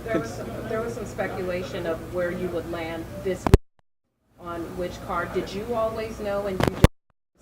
There was some speculation of where you would land this week on which card. Did you always know and you just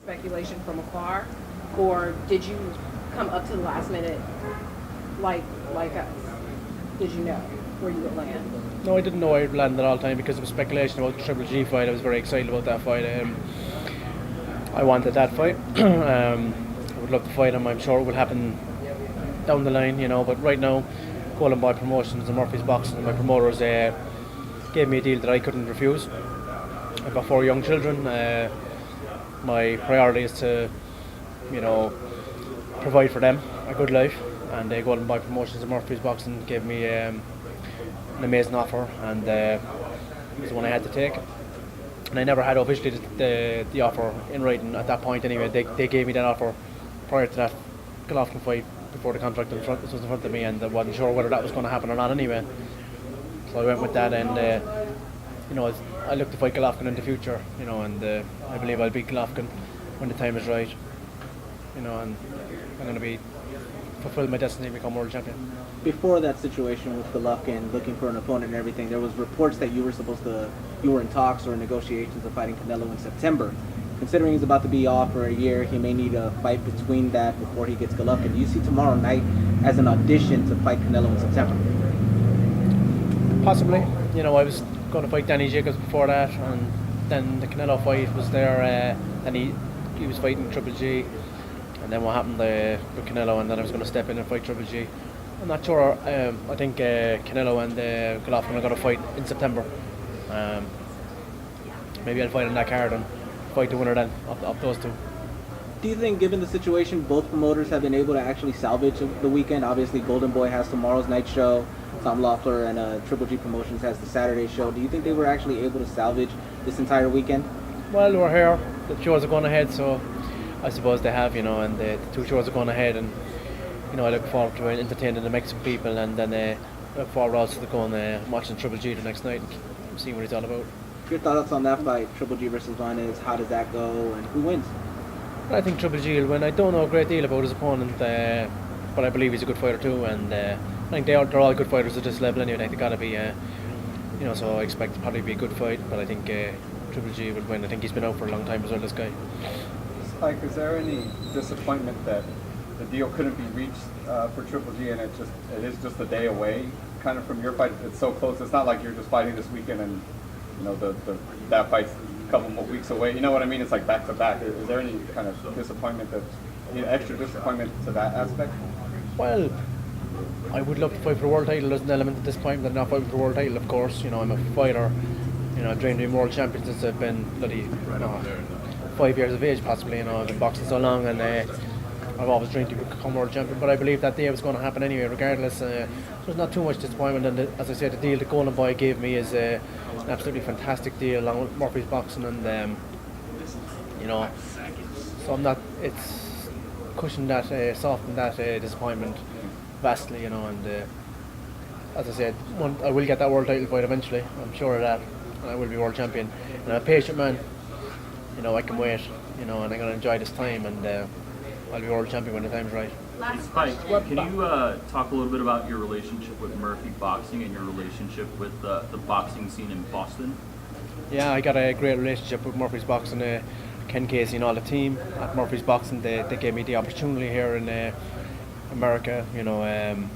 speculation from afar, or did you come up to the last minute like us? Did you know where you would land? No, I didn't know I'd land at all time because it was speculation about the Triple G fight. I was very excited about that fight. I wanted that fight. I would love to fight him. I'm sure it will happen down the line, but right now, Golden Boy Promotions and Murphy's Boxing and my promoters gave me a deal that I couldn't refuse. I've got 4 young children. My priority is to, provide for them a good life, and Golden Boy Promotions and Murphy's Boxing gave me an amazing offer, and it was one I had to take. And I never had officially the offer in writing at that point anyway. They gave me that offer prior to that Golovkin fight, before the contract was in front of me, and I wasn't sure whether that was going to happen or not anyway. So I went with that, and I look to fight Golovkin in the future, and I believe I'll beat Golovkin when the time is right, and I'm going to fulfill my destiny and become world champion. Before that situation with Golovkin looking for an opponent and everything, there was reports that you were in talks or negotiations of fighting Canelo in September. Considering he's about to be off for a year, he may need a fight between that before he gets Golovkin. Do you see tomorrow night as an audition to fight Canelo in September? Possibly. I was going to fight Danny Jacobs before that, and then the Canelo fight was there, and he was fighting Triple G, and then what happened with Canelo, and then I was going to step in and fight Triple G. I'm not sure. I think Canelo and Golovkin are going to fight in September. Maybe I'll fight on that card and fight the winner then of those two. Do you think, given the situation, both promoters have been able to actually salvage the weekend? Obviously, Golden Boy has tomorrow's night show, Tom Loeffler and Triple G Promotions has the Saturday show. Do you think they were actually able to salvage this entire weekend? Well, we're here. The shows are going ahead, so I suppose they have, and the 2 shows are going ahead, and I look forward to entertaining the Mexican people, and then I look forward also to going watching Triple G the next night and seeing what he's all about. Your thoughts on that fight, Triple G versus Vanez? How does that go, and who wins? I think Triple G will win. I don't know a great deal about his opponent, but I believe he's a good fighter too, and I think they're all good fighters at this level anyway. I think they got to be, so I expect it to probably be a good fight, but I think Triple G will win. I think he's been out for a long time as well, this guy. Spike, is there any disappointment that the deal couldn't be reached for Triple G, and it is just a day away, kind of from your fight? It's so close. It's not like you're just fighting this weekend and that fight's a couple more weeks away. You know what I mean? It's like back to back. Is there any kind of disappointment extra disappointment to that aspect? Well, I would love to fight for the world title. There's an element of disappointment that I'm not fighting for the world title, of course. I'm a fighter. I've dreamed of being world champion since I've been 5 years of age, possibly. I've been boxing so long, and I've always dreamed to become world champion. But I believe that day was going to happen anyway, regardless. There's not too much disappointment, and as I said, the deal that Golden Boy gave me is an absolutely fantastic deal, along with Murphy's Boxing, and so I'm not. It's cushioned that, softened that disappointment vastly, and as I said, I will get that world title fight eventually. I'm sure of that, and I will be world champion. And I'm a patient man. I can wait. And I'm going to enjoy this time, and I'll be world champion when the time's right. Spike, can you talk a little bit about your relationship with Murphy Boxing and your relationship with the boxing scene in Boston? Yeah, I got a great relationship with Murphy's Boxing. Ken Casey and all the team at Murphy's Boxing, they gave me the opportunity here in America. I'm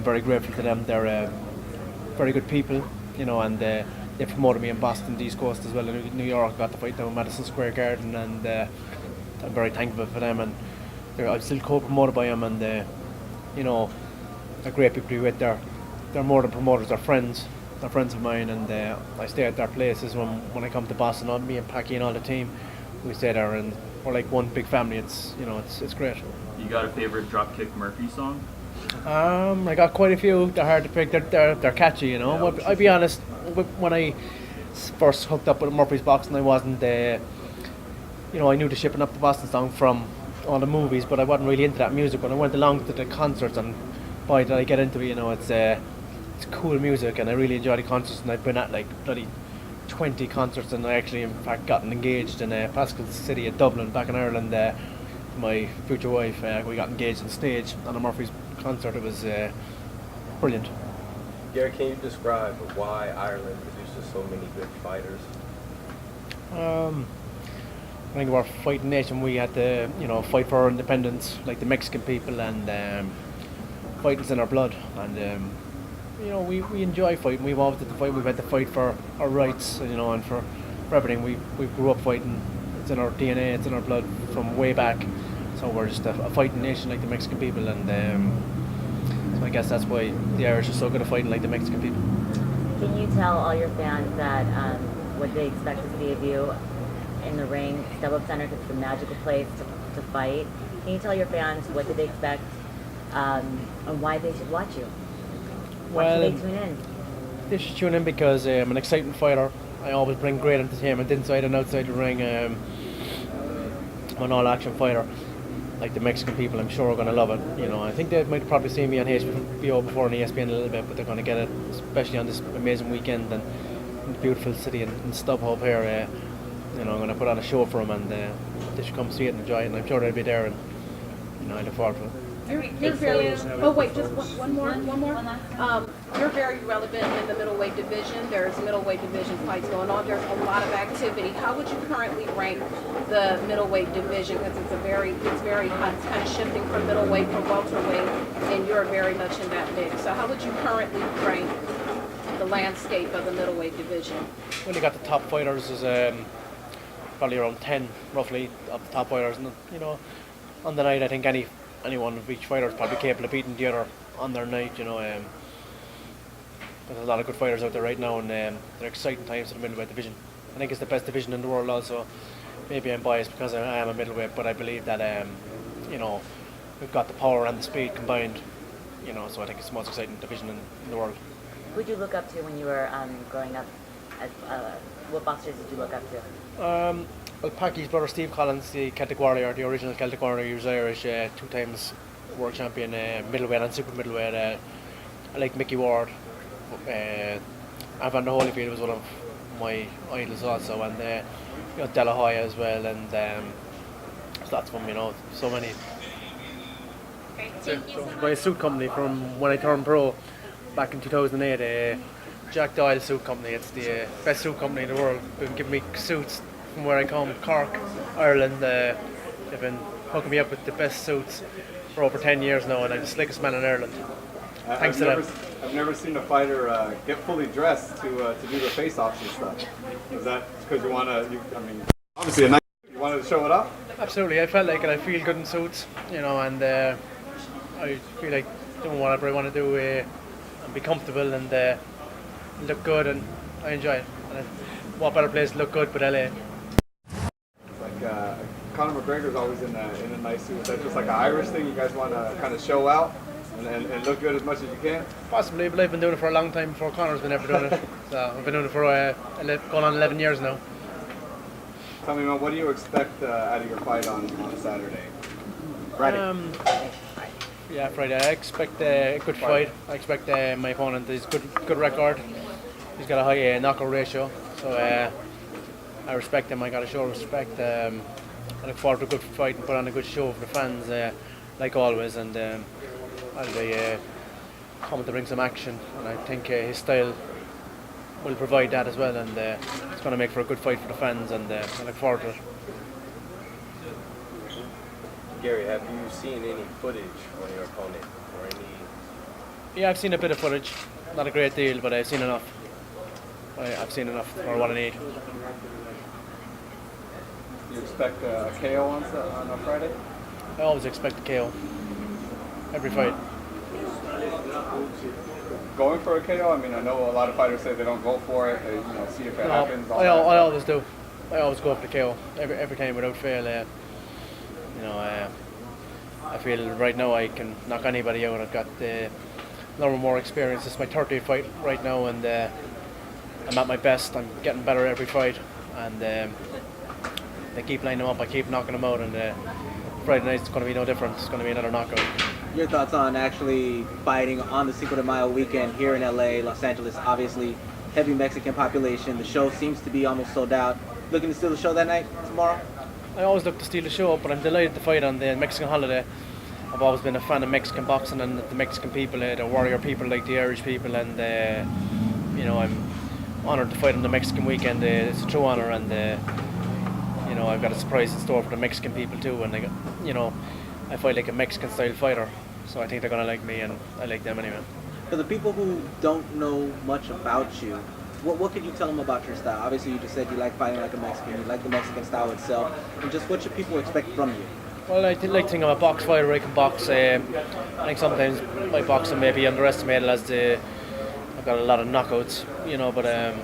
very grateful to them. They're very good people, and they promoted me in Boston, the East Coast as well. In New York, got to fight down Madison Square Garden, and I'm very thankful for them. And I'm still co-promoted by them, and they're great people to be with. They're more than promoters, they're friends. They're friends of mine, and I stay at their places when I come to Boston. Me and Packy and all the team, we stay there, and we're like one big family. It's great. You got a favorite Dropkick Murphy song? I got quite a few. They're hard to pick. They're catchy, But I'll be honest. When I first hooked up with Murphy's Boxing, I wasn't. I knew the Shipping Up to Boston song from all the movies, but I wasn't really into that music. When I went along to the concerts, and boy, did I get into it. It's cool music, and I really enjoy the concerts. And I've been at like bloody 20 concerts, and I actually, in fact, gotten engaged in Pascal City in Dublin, back in Ireland. My future wife, we got engaged on stage on a Murphy's concert. It was brilliant. Gary, can you describe why Ireland produces so many good fighters? I think we're a fighting nation. We had to, fight for our independence, like the Mexican people, and fighting's in our blood. And we enjoy fighting. We've always had to fight. We've had to fight for our rights, and for everything. We grew up fighting. It's in our DNA. It's in our blood from way back. So we're just a fighting nation like the Mexican people, and so I guess that's why the Irish are so good at fighting like the Mexican people. Can you tell all your fans that what they expect to see of you in the ring, StubHub Center, because it's a magical place to fight? Can you tell your fans what did they expect and why they should watch you? Why should they tune in? They should tune in because I'm an exciting fighter. I always bring great entertainment inside and outside the ring. I'm an all-action fighter. Like the Mexican people, I'm sure are going to love it. I think they might probably see me on HBO before on ESPN a little bit, but they're going to get it, especially on this amazing weekend and in the beautiful city in StubHub here. I'm going to put on a show for them, and they should come see it and enjoy it. And I'm sure they'll be there, and I look forward to it. You're very. Oh wait, just one more. You're very relevant in the middleweight division. There's middleweight division fights going on. There's a lot of activity. How would you currently rank the middleweight division? Because it's very hot. It's kind of shifting from middleweight from welterweight, and you're very much in that mix. So how would you currently rank the landscape of the middleweight division? When you got the top fighters, is probably around 10 roughly of the top fighters, and on the night I think any one of each fighter is probably capable of beating the other on their night. There's a lot of good fighters out there right now, and they're exciting times in the middleweight division. I think it's the best division in the world also. Maybe I'm biased because I am a middleweight, but I believe that we've got the power and the speed combined, so I think it's the most exciting division in the world. Who did you look up to when you were growing up? What boxers did you look up to? Well, Packy's brother Steve Collins, the Celtic Warrior, the original Celtic Warrior, he was Irish, 2 times world champion, middleweight and super middleweight. I like Mickey Ward. Evander Holyfield was one of my idols also, and De La Hoya as well, and so that's from so many. So my suit company from when I turned pro back in 2008, Jack Doyle Suit Company. It's the best suit company in the world. They've been giving me suits from where I come, Cork, Ireland. They've been hooking me up with the best suits for over 10 years now, and I'm the slickest man in Ireland. Thanks to them. I've never seen a fighter get fully dressed to do the face-offs and stuff. Is that because you want to? Obviously, you wanted to show it off. Absolutely, I felt like it. I feel good in suits, and I feel like doing whatever I want to do and be comfortable and look good, and I enjoy it. And what better place to look good but LA? Like Conor McGregor's always in a nice suit. Is that just like an Irish thing? You guys want to kind of show out and look good as much as you can? Possibly, but I've been doing it for a long time before Conor's been ever doing it. So I've been doing it for going on 11 years now. Tell me, man, what do you expect out of your fight on Saturday? Friday. Yeah, Friday. I expect a good fight. I expect my opponent is good record. He's got a high knockout ratio, so I respect him. I got to show respect. I look forward to a good fight and put on a good show for the fans, like always. And I'll be coming to bring some action, and I think his style will provide that as well. And it's going to make for a good fight for the fans, and I look forward to it. Gary, have you seen any footage on your opponent or any? Yeah, I've seen a bit of footage. Not a great deal, but I've seen enough. I've seen enough for what I need. You expect a KO on a Friday? I always expect a KO. Every fight. Going for a KO? I mean, I know a lot of fighters say they don't go for it. They see if it happens. I always do. I always go for the KO every time without fail. I feel right now I can knock anybody out. I've got a lot more experience. It's my 30th fight right now, and I'm at my best. I'm getting better every fight, and they keep lining them up. I keep knocking them out, and Friday night's going to be no different. It's going to be another knockout. Your thoughts on actually fighting on the Cinco de Mayo weekend here in LA, Los Angeles? Obviously, heavy Mexican population. The show seems to be almost sold out. Looking to steal the show that night, tomorrow? I always look to steal the show, but I'm delighted to fight on the Mexican holiday. I've always been a fan of Mexican boxing and the Mexican people, the warrior people like the Irish people, and you know, I'm honoured to fight on the Mexican weekend. It's a true honour, and you know, I've got a surprise in store for the Mexican people too. And you know, I fight like a Mexican style fighter, so I think they're gonna like me, and I like them anyway. For the people who don't know much about you, what could you tell them about your style? Obviously, you just said you like fighting like a Mexican, you like the Mexican style itself, and just what should people expect from you? Well, I like to think I'm a box fighter. I can box. I think sometimes my boxing may be underestimated as I've got a lot of knockouts, you know, but I've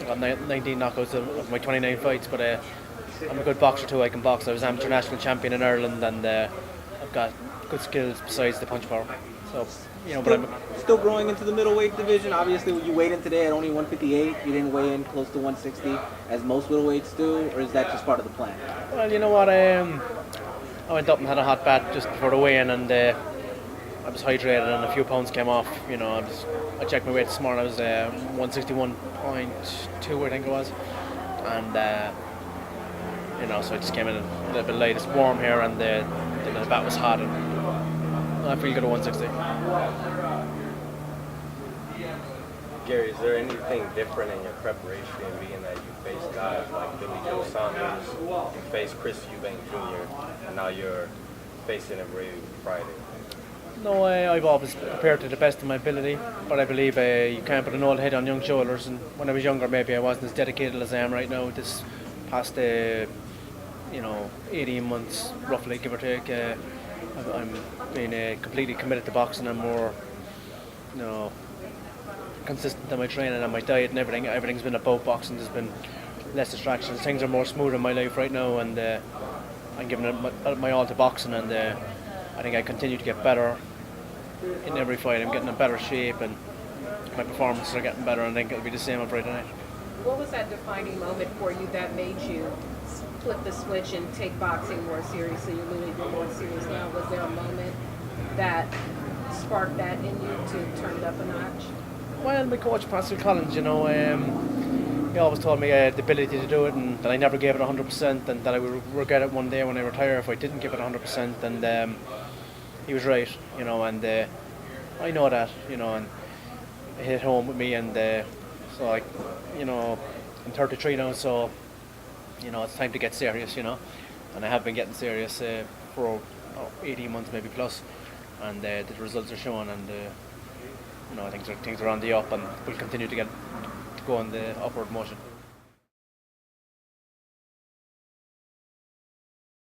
got 19 knockouts of my 29 fights, but I'm a good boxer too. I can box. I was amateur national champion in Ireland, and I've got good skills besides the punch power. So, you know, but I'm Still growing into the middleweight division. Obviously, you weighed in today at only 158. You didn't weigh in close to 160, as most middleweights do, or is that just part of the plan? Well, you know what, I went up and had a hot bath just before the weigh-in, and I was hydrated and a few pounds came off. You know, I checked my weight this morning. I was 161.2, I think it was, and you know, so I just came in a little bit late. It's warm here, and the bath was hot, and I feel good at 160. Gary, is there anything different in your preparation, being that you face guys like Billy Joe Saunders, you face Chris Eubank Jr., and now you're facing him Ray Friday? No, I've always prepared to the best of my ability, but I believe you can't put an old head on young shoulders. And when I was younger, maybe I wasn't as dedicated as I am right now. This past, you know, 18 months, roughly, give or take, I'm being completely committed to boxing. I'm more, you know, consistent in my training and my diet and everything. Everything's been about boxing. There's been less distractions. Things are more smooth in my life right now, and I'm giving it my all to boxing, and I think I continue to get better in every fight. I'm getting in better shape, and my performances are getting better, and I think it'll be the same on Friday night. What was that defining moment for you that made you flip the switch and take boxing more seriously? You're really more serious now. Was there a moment that sparked that in you to turn it up a notch? Well, my coach, Pascal Collins, you know, he always told me I had the ability to do it, and that I never gave it 100%, and that I would regret it one day when I retire if I didn't give it 100%. And he was right, you know, and I know that, you know, and it hit home with me. And so, you know, I'm 33 now, so, you know, it's time to get serious, you know, and I have been getting serious for 18 months maybe plus, and the results are showing, and you know, I think things are on the up, and we'll continue to go in the upward motion.